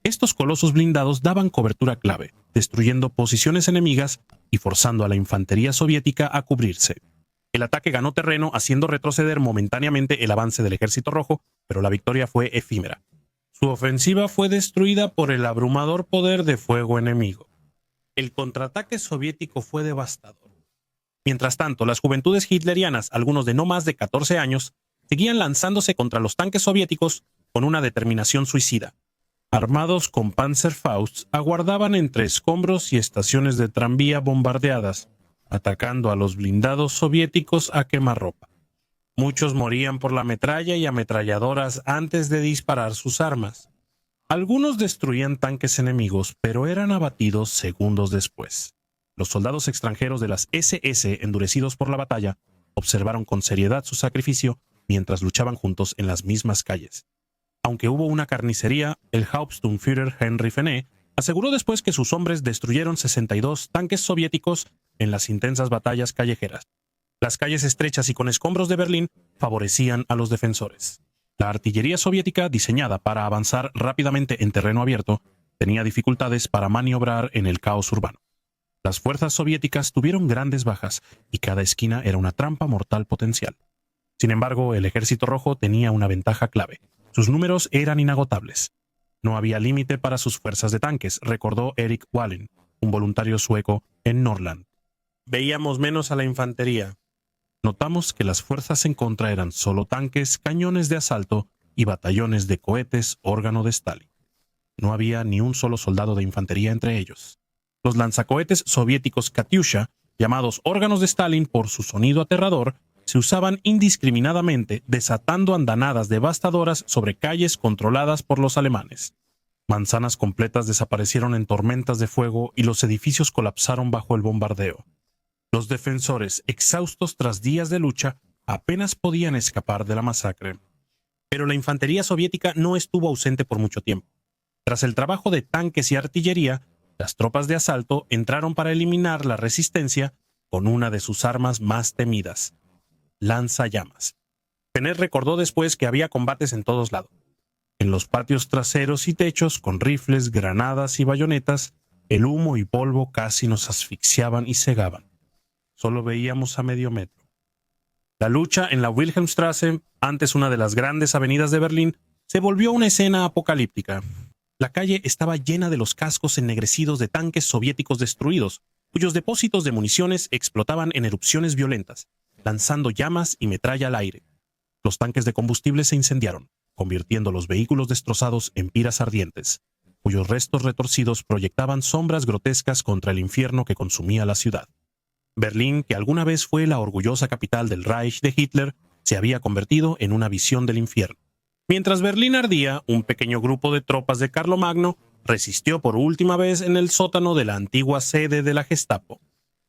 Estos colosos blindados daban cobertura clave, destruyendo posiciones enemigas y forzando a la infantería soviética a cubrirse. El ataque ganó terreno, haciendo retroceder momentáneamente el avance del Ejército Rojo, pero la victoria fue efímera. Su ofensiva fue destruida por el abrumador poder de fuego enemigo. El contraataque soviético fue devastador. Mientras tanto, las juventudes hitlerianas, algunos de no más de 14 años, seguían lanzándose contra los tanques soviéticos con una determinación suicida. Armados con Panzerfaust, aguardaban entre escombros y estaciones de tranvía bombardeadas, atacando a los blindados soviéticos a quemarropa. Muchos morían por la metralla y ametralladoras antes de disparar sus armas. Algunos destruían tanques enemigos, pero eran abatidos segundos después. Los soldados extranjeros de las SS, endurecidos por la batalla, observaron con seriedad su sacrificio mientras luchaban juntos en las mismas calles. Aunque hubo una carnicería, el Hauptsturmführer Henry Fennet aseguró después que sus hombres destruyeron 62 tanques soviéticos en las intensas batallas callejeras. Las calles estrechas y con escombros de Berlín favorecían a los defensores. La artillería soviética, diseñada para avanzar rápidamente en terreno abierto, tenía dificultades para maniobrar en el caos urbano. Las fuerzas soviéticas tuvieron grandes bajas y cada esquina era una trampa mortal potencial. Sin embargo, el Ejército Rojo tenía una ventaja clave. Sus números eran inagotables. No había límite para sus fuerzas de tanques, recordó Erik Wallen, un voluntario sueco en Norrland. Veíamos menos a la infantería. Notamos que las fuerzas en contra eran solo tanques, cañones de asalto y batallones de cohetes órgano de Stalin. No había ni un solo soldado de infantería entre ellos. Los lanzacohetes soviéticos Katyusha, llamados órganos de Stalin por su sonido aterrador, se usaban indiscriminadamente, desatando andanadas devastadoras sobre calles controladas por los alemanes. Manzanas completas desaparecieron en tormentas de fuego y los edificios colapsaron bajo el bombardeo. Los defensores, exhaustos tras días de lucha, apenas podían escapar de la masacre. Pero la infantería soviética no estuvo ausente por mucho tiempo. Tras el trabajo de tanques y artillería, las tropas de asalto entraron para eliminar la resistencia con una de sus armas más temidas: lanzallamas. Fenet recordó después que había combates en todos lados. En los patios traseros y techos, con rifles, granadas y bayonetas, el humo y polvo casi nos asfixiaban y cegaban. Solo veíamos a medio metro. La lucha en la Wilhelmstrasse, antes una de las grandes avenidas de Berlín, se volvió una escena apocalíptica. La calle estaba llena de los cascos ennegrecidos de tanques soviéticos destruidos, cuyos depósitos de municiones explotaban en erupciones violentas, lanzando llamas y metralla al aire. Los tanques de combustible se incendiaron, convirtiendo los vehículos destrozados en piras ardientes, cuyos restos retorcidos proyectaban sombras grotescas contra el infierno que consumía la ciudad. Berlín, que alguna vez fue la orgullosa capital del Reich de Hitler, se había convertido en una visión del infierno. Mientras Berlín ardía, un pequeño grupo de tropas de Carlomagno resistió por última vez en el sótano de la antigua sede de la Gestapo.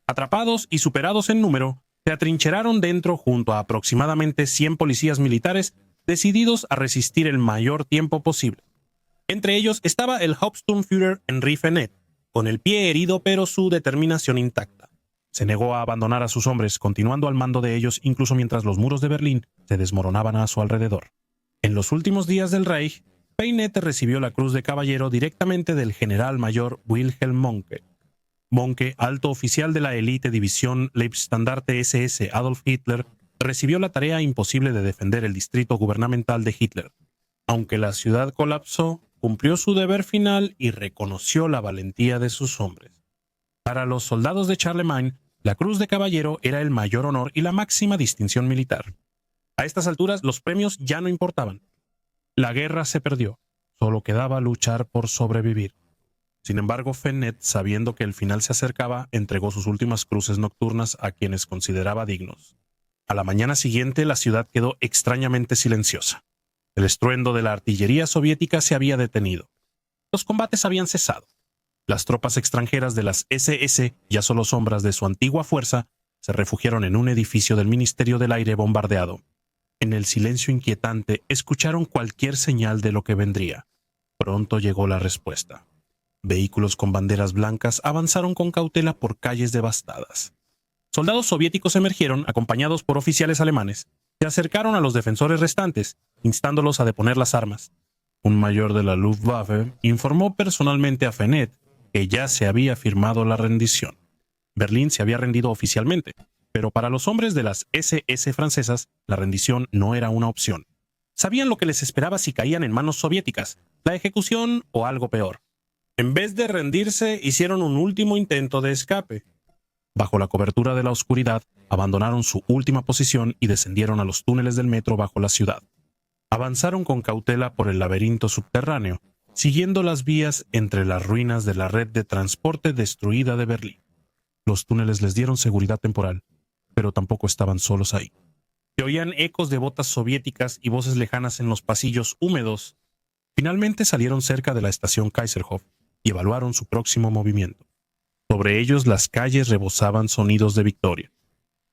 Atrapados y superados en número, se atrincheraron dentro junto a aproximadamente 100 policías militares decididos a resistir el mayor tiempo posible. Entre ellos estaba el Hauptsturmführer Henri Fenet, con el pie herido pero su determinación intacta. Se negó a abandonar a sus hombres, continuando al mando de ellos incluso mientras los muros de Berlín se desmoronaban a su alrededor. En los últimos días del Reich, Fenet recibió la Cruz de Caballero directamente del general mayor Wilhelm Mohnke. Mohnke, alto oficial de la élite división Leibstandarte SS Adolf Hitler, recibió la tarea imposible de defender el distrito gubernamental de Hitler. Aunque la ciudad colapsó, cumplió su deber final y reconoció la valentía de sus hombres. Para los soldados de Charlemagne, la Cruz de Caballero era el mayor honor y la máxima distinción militar. A estas alturas, los premios ya no importaban. La guerra se perdió. Solo quedaba luchar por sobrevivir. Sin embargo, Fenet, sabiendo que el final se acercaba, entregó sus últimas cruces nocturnas a quienes consideraba dignos. A la mañana siguiente, la ciudad quedó extrañamente silenciosa. El estruendo de la artillería soviética se había detenido. Los combates habían cesado. Las tropas extranjeras de las SS, ya solo sombras de su antigua fuerza, se refugiaron en un edificio del Ministerio del Aire bombardeado. En el silencio inquietante, escucharon cualquier señal de lo que vendría. Pronto llegó la respuesta. Vehículos con banderas blancas avanzaron con cautela por calles devastadas. Soldados soviéticos emergieron, acompañados por oficiales alemanes. Se acercaron a los defensores restantes, instándolos a deponer las armas. Un mayor de la Luftwaffe informó personalmente a Fenet que ya se había firmado la rendición. Berlín se había rendido oficialmente, pero para los hombres de las SS francesas, la rendición no era una opción. Sabían lo que les esperaba si caían en manos soviéticas, la ejecución o algo peor. En vez de rendirse, hicieron un último intento de escape. Bajo la cobertura de la oscuridad, abandonaron su última posición y descendieron a los túneles del metro bajo la ciudad. Avanzaron con cautela por el laberinto subterráneo, siguiendo las vías entre las ruinas de la red de transporte destruida de Berlín. Los túneles les dieron seguridad temporal, pero tampoco estaban solos ahí. Se oían ecos de botas soviéticas y voces lejanas en los pasillos húmedos. Finalmente salieron cerca de la estación Kaiserhof y evaluaron su próximo movimiento. Sobre ellos las calles rebosaban sonidos de victoria.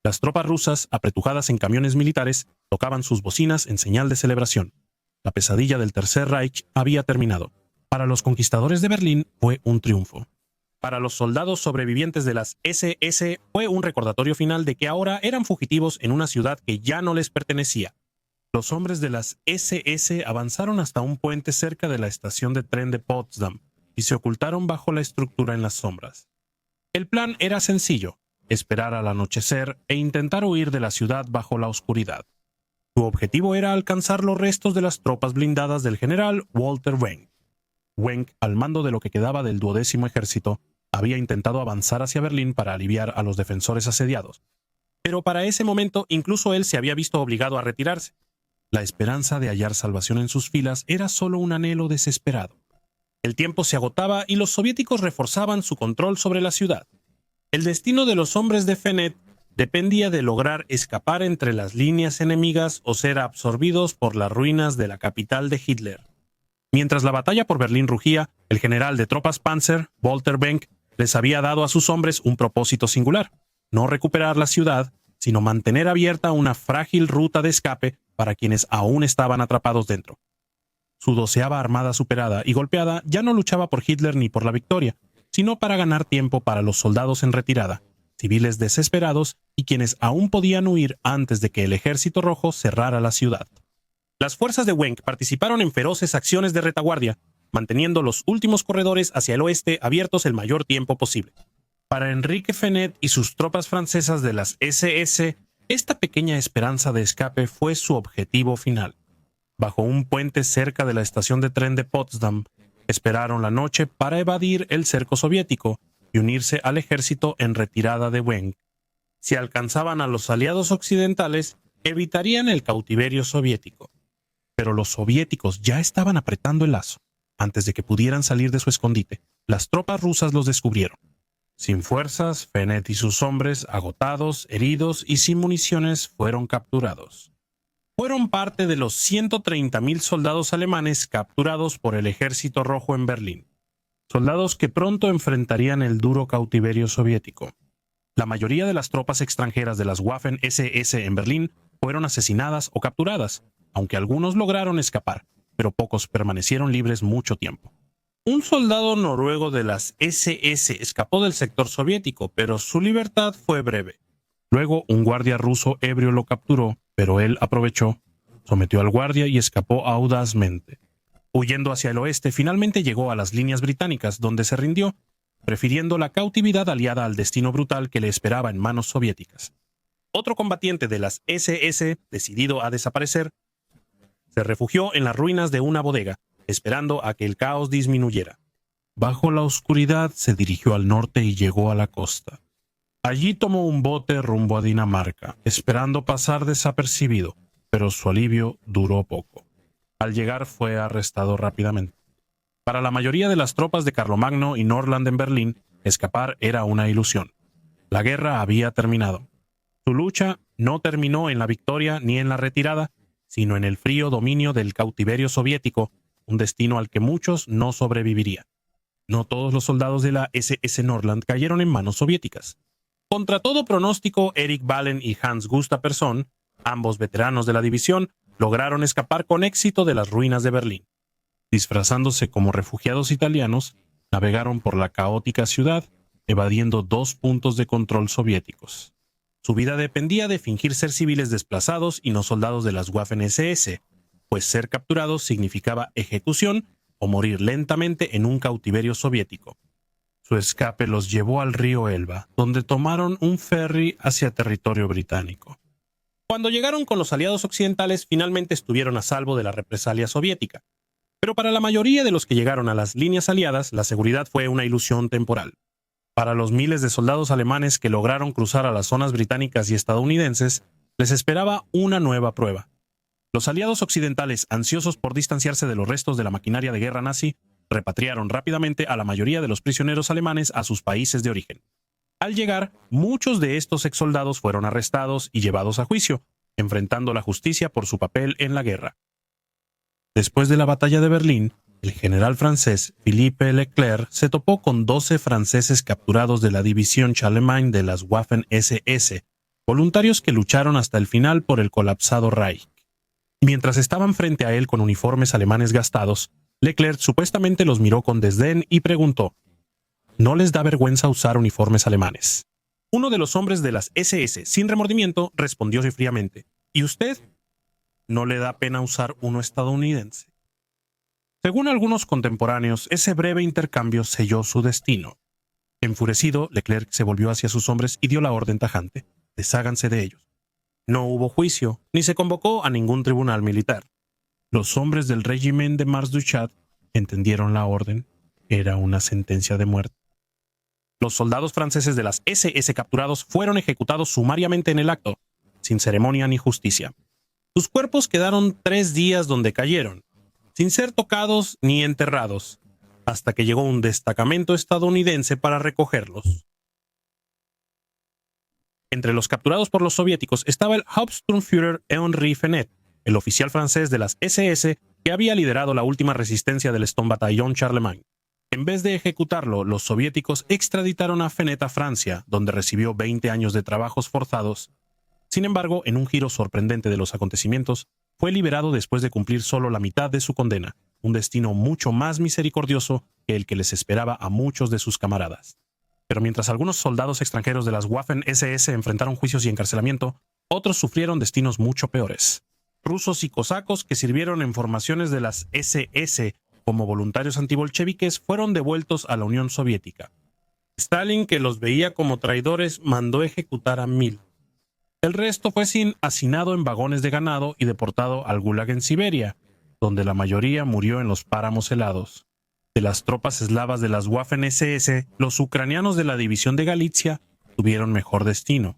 Las tropas rusas, apretujadas en camiones militares, tocaban sus bocinas en señal de celebración. La pesadilla del Tercer Reich había terminado. Para los conquistadores de Berlín fue un triunfo. Para los soldados sobrevivientes de las SS fue un recordatorio final de que ahora eran fugitivos en una ciudad que ya no les pertenecía. Los hombres de las SS avanzaron hasta un puente cerca de la estación de tren de Potsdam y se ocultaron bajo la estructura en las sombras. El plan era sencillo: esperar al anochecer e intentar huir de la ciudad bajo la oscuridad. Su objetivo era alcanzar los restos de las tropas blindadas del general Walter Wenck. Wenck, al mando de lo que quedaba del 12º ejército, había intentado avanzar hacia Berlín para aliviar a los defensores asediados, pero para ese momento incluso él se había visto obligado a retirarse. La esperanza de hallar salvación en sus filas era solo un anhelo desesperado. El tiempo se agotaba y los soviéticos reforzaban su control sobre la ciudad. El destino de los hombres de Fennet dependía de lograr escapar entre las líneas enemigas o ser absorbidos por las ruinas de la capital de Hitler. Mientras la batalla por Berlín rugía, el general de tropas Panzer, Walter Benck, les había dado a sus hombres un propósito singular: no recuperar la ciudad, sino mantener abierta una frágil ruta de escape para quienes aún estaban atrapados dentro. Su 12ª armada superada y golpeada ya no luchaba por Hitler ni por la victoria, sino para ganar tiempo para los soldados en retirada, civiles desesperados y quienes aún podían huir antes de que el Ejército Rojo cerrara la ciudad. Las fuerzas de Wenck participaron en feroces acciones de retaguardia, manteniendo los últimos corredores hacia el oeste abiertos el mayor tiempo posible. Para Enrique Fennet y sus tropas francesas de las SS, esta pequeña esperanza de escape fue su objetivo final. Bajo un puente cerca de la estación de tren de Potsdam, esperaron la noche para evadir el cerco soviético y unirse al ejército en retirada de Wenck. Si alcanzaban a los aliados occidentales, evitarían el cautiverio soviético. Pero los soviéticos ya estaban apretando el lazo. Antes de que pudieran salir de su escondite, las tropas rusas los descubrieron. Sin fuerzas, Fennet y sus hombres, agotados, heridos y sin municiones, fueron capturados. Fueron parte de los 130.000 soldados alemanes capturados por el Ejército Rojo en Berlín. Soldados que pronto enfrentarían el duro cautiverio soviético. La mayoría de las tropas extranjeras de las Waffen-SS en Berlín fueron asesinadas o capturadas, aunque algunos lograron escapar, pero pocos permanecieron libres mucho tiempo. Un soldado noruego de las SS escapó del sector soviético, pero su libertad fue breve. Luego, un guardia ruso ebrio lo capturó, pero él aprovechó, sometió al guardia y escapó audazmente. Huyendo hacia el oeste, finalmente llegó a las líneas británicas, donde se rindió, prefiriendo la cautividad aliada al destino brutal que le esperaba en manos soviéticas. Otro combatiente de las SS, decidido a desaparecer, se refugió en las ruinas de una bodega, esperando a que el caos disminuyera. Bajo la oscuridad se dirigió al norte y llegó a la costa. Allí tomó un bote rumbo a Dinamarca, esperando pasar desapercibido, pero su alivio duró poco. Al llegar fue arrestado rápidamente. Para la mayoría de las tropas de Carlomagno y Nordland en Berlín, escapar era una ilusión. La guerra había terminado. Su lucha no terminó en la victoria ni en la retirada, sino en el frío dominio del cautiverio soviético, un destino al que muchos no sobrevivirían. No todos los soldados de la SS Nordland cayeron en manos soviéticas. Contra todo pronóstico, Erich Valen y Hans Gustav Persson, ambos veteranos de la división, lograron escapar con éxito de las ruinas de Berlín. Disfrazándose como refugiados italianos, navegaron por la caótica ciudad, evadiendo 2 puntos de control soviéticos. Su vida dependía de fingir ser civiles desplazados y no soldados de las Waffen-SS, pues ser capturados significaba ejecución o morir lentamente en un cautiverio soviético. Su escape los llevó al río Elba, donde tomaron un ferry hacia territorio británico. Cuando llegaron con los aliados occidentales, finalmente estuvieron a salvo de la represalia soviética. Pero para la mayoría de los que llegaron a las líneas aliadas, la seguridad fue una ilusión temporal. Para los miles de soldados alemanes que lograron cruzar a las zonas británicas y estadounidenses, les esperaba una nueva prueba. Los aliados occidentales, ansiosos por distanciarse de los restos de la maquinaria de guerra nazi, repatriaron rápidamente a la mayoría de los prisioneros alemanes a sus países de origen. Al llegar, muchos de estos exsoldados fueron arrestados y llevados a juicio, enfrentando la justicia por su papel en la guerra. Después de la batalla de Berlín, el general francés Philippe Leclerc se topó con 12 franceses capturados de la división Charlemagne de las Waffen-SS, voluntarios que lucharon hasta el final por el colapsado Reich. Mientras estaban frente a él con uniformes alemanes gastados, Leclerc supuestamente los miró con desdén y preguntó: ¿No les da vergüenza usar uniformes alemanes? Uno de los hombres de las SS, sin remordimiento, respondió fríamente: ¿Y usted? ¿No le da pena usar uno estadounidense? Según algunos contemporáneos, ese breve intercambio selló su destino. Enfurecido, Leclerc se volvió hacia sus hombres y dio la orden tajante: desháganse de ellos. No hubo juicio, ni se convocó a ningún tribunal militar. Los hombres del Regiment de Mars du Chat ¿Entendieron la orden? Era una sentencia de muerte. Los soldados franceses de las SS capturados fueron ejecutados sumariamente en el acto, sin ceremonia ni justicia. Sus cuerpos quedaron 3 días donde cayeron, sin ser tocados ni enterrados, hasta que llegó un destacamento estadounidense para recogerlos. Entre los capturados por los soviéticos estaba el Hauptsturmführer Henri Fenet, el oficial francés de las SS que había liderado la última resistencia del Sturmbataillon Charlemagne. En vez de ejecutarlo, los soviéticos extraditaron a Fenet a Francia, donde recibió 20 años de trabajos forzados. Sin embargo, en un giro sorprendente de los acontecimientos, fue liberado después de cumplir solo la mitad de su condena, un destino mucho más misericordioso que el que les esperaba a muchos de sus camaradas. Pero mientras algunos soldados extranjeros de las Waffen-SS enfrentaron juicios y encarcelamiento, otros sufrieron destinos mucho peores. Rusos y cosacos que sirvieron en formaciones de las SS como voluntarios antibolcheviques fueron devueltos a la Unión Soviética. Stalin, que los veía como traidores, mandó ejecutar a 1000. El resto fue hacinado en vagones de ganado y deportado al Gulag en Siberia, donde la mayoría murió en los páramos helados. De las tropas eslavas de las Waffen-SS, los ucranianos de la división de Galicia tuvieron mejor destino.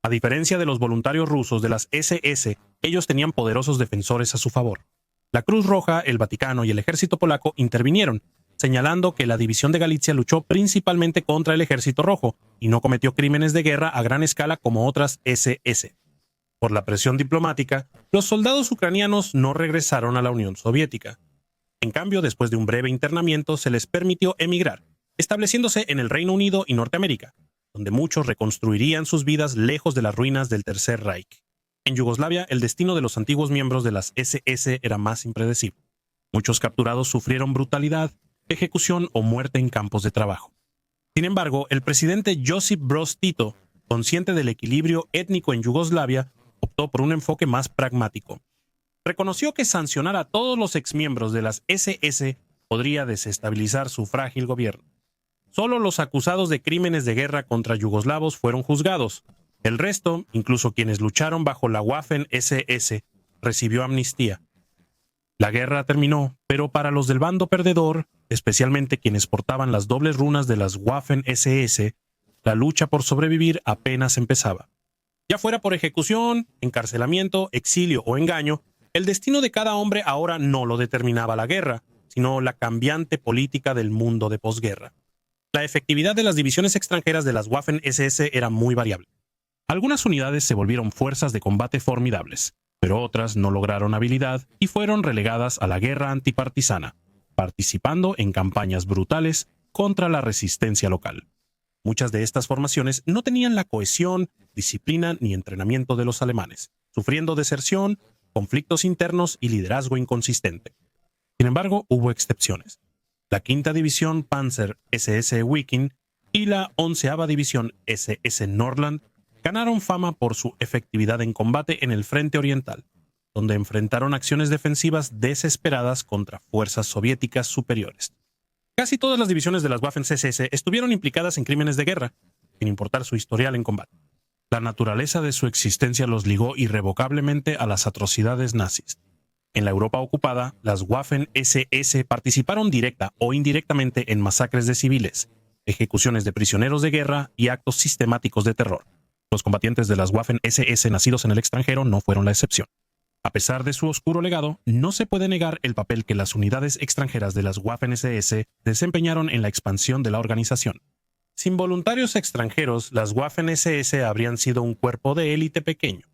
A diferencia de los voluntarios rusos de las SS, ellos tenían poderosos defensores a su favor. La Cruz Roja, el Vaticano y el ejército polaco intervinieron, señalando que la división de Galicia luchó principalmente contra el ejército rojo y no cometió crímenes de guerra a gran escala como otras SS. Por la presión diplomática, los soldados ucranianos no regresaron a la Unión Soviética. En cambio, después de un breve internamiento, se les permitió emigrar, estableciéndose en el Reino Unido y Norteamérica, donde muchos reconstruirían sus vidas lejos de las ruinas del Tercer Reich. En Yugoslavia, el destino de los antiguos miembros de las SS era más impredecible. Muchos capturados sufrieron brutalidad, ejecución o muerte en campos de trabajo. Sin embargo, el presidente Josip Broz Tito, consciente del equilibrio étnico en Yugoslavia, optó por un enfoque más pragmático. Reconoció que sancionar a todos los exmiembros de las SS podría desestabilizar su frágil gobierno. Solo los acusados de crímenes de guerra contra yugoslavos fueron juzgados. El resto, incluso quienes lucharon bajo la Waffen-SS, recibió amnistía. La guerra terminó, pero para los del bando perdedor, especialmente quienes portaban las dobles runas de las Waffen-SS, la lucha por sobrevivir apenas empezaba. Ya fuera por ejecución, encarcelamiento, exilio o engaño, el destino de cada hombre ahora no lo determinaba la guerra, sino la cambiante política del mundo de posguerra. La efectividad de las divisiones extranjeras de las Waffen-SS era muy variable. Algunas unidades se volvieron fuerzas de combate formidables, pero otras no lograron habilidad y fueron relegadas a la guerra antipartisana, participando en campañas brutales contra la resistencia local. Muchas de estas formaciones no tenían la cohesión, disciplina ni entrenamiento de los alemanes, sufriendo deserción, conflictos internos y liderazgo inconsistente. Sin embargo, hubo excepciones. La 5ª División Panzer SS Wiking y la 11ª División SS Nordland ganaron fama por su efectividad en combate en el frente oriental, donde enfrentaron acciones defensivas desesperadas contra fuerzas soviéticas superiores. Casi todas las divisiones de las Waffen-SS estuvieron implicadas en crímenes de guerra, sin importar su historial en combate. La naturaleza de su existencia los ligó irrevocablemente a las atrocidades nazis. En la Europa ocupada, las Waffen-SS participaron directa o indirectamente en masacres de civiles, ejecuciones de prisioneros de guerra y actos sistemáticos de terror. Los combatientes de las Waffen-SS nacidos en el extranjero no fueron la excepción. A pesar de su oscuro legado, no se puede negar el papel que las unidades extranjeras de las Waffen-SS desempeñaron en la expansión de la organización. Sin voluntarios extranjeros, las Waffen-SS habrían sido un cuerpo de élite pequeño.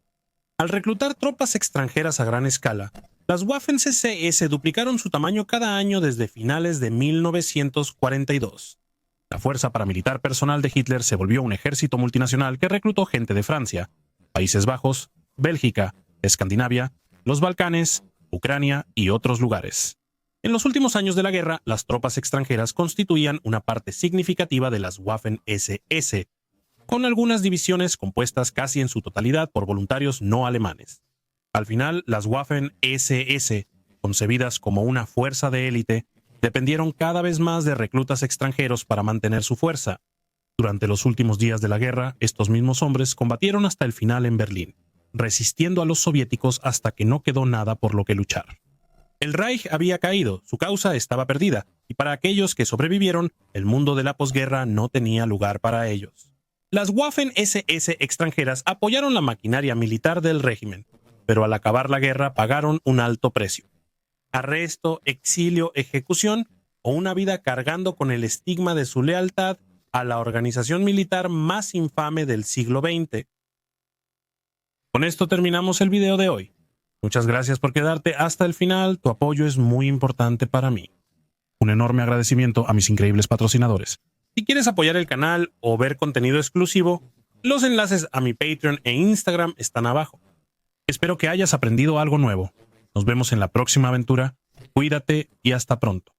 Al reclutar tropas extranjeras a gran escala, las Waffen-SS duplicaron su tamaño cada año desde finales de 1942. La fuerza paramilitar personal de Hitler se volvió un ejército multinacional que reclutó gente de Francia, Países Bajos, Bélgica, Escandinavia, los Balcanes, Ucrania y otros lugares. En los últimos años de la guerra, las tropas extranjeras constituían una parte significativa de las Waffen-SS, con algunas divisiones compuestas casi en su totalidad por voluntarios no alemanes. Al final, las Waffen-SS, concebidas como una fuerza de élite, dependieron cada vez más de reclutas extranjeros para mantener su fuerza. Durante los últimos días de la guerra, estos mismos hombres combatieron hasta el final en Berlín, resistiendo a los soviéticos hasta que no quedó nada por lo que luchar. El Reich había caído, su causa estaba perdida, y para aquellos que sobrevivieron, el mundo de la posguerra no tenía lugar para ellos. Las Waffen-SS extranjeras apoyaron la maquinaria militar del régimen, pero al acabar la guerra pagaron un alto precio. Arresto, exilio, ejecución o una vida cargando con el estigma de su lealtad a la organización militar más infame del siglo XX. Con esto terminamos el video de hoy. Muchas gracias por quedarte hasta el final, tu apoyo es muy importante para mí. Un enorme agradecimiento a mis increíbles patrocinadores. Si quieres apoyar el canal o ver contenido exclusivo, los enlaces a mi Patreon e Instagram están abajo. Espero que hayas aprendido algo nuevo. Nos vemos en la próxima aventura. Cuídate y hasta pronto.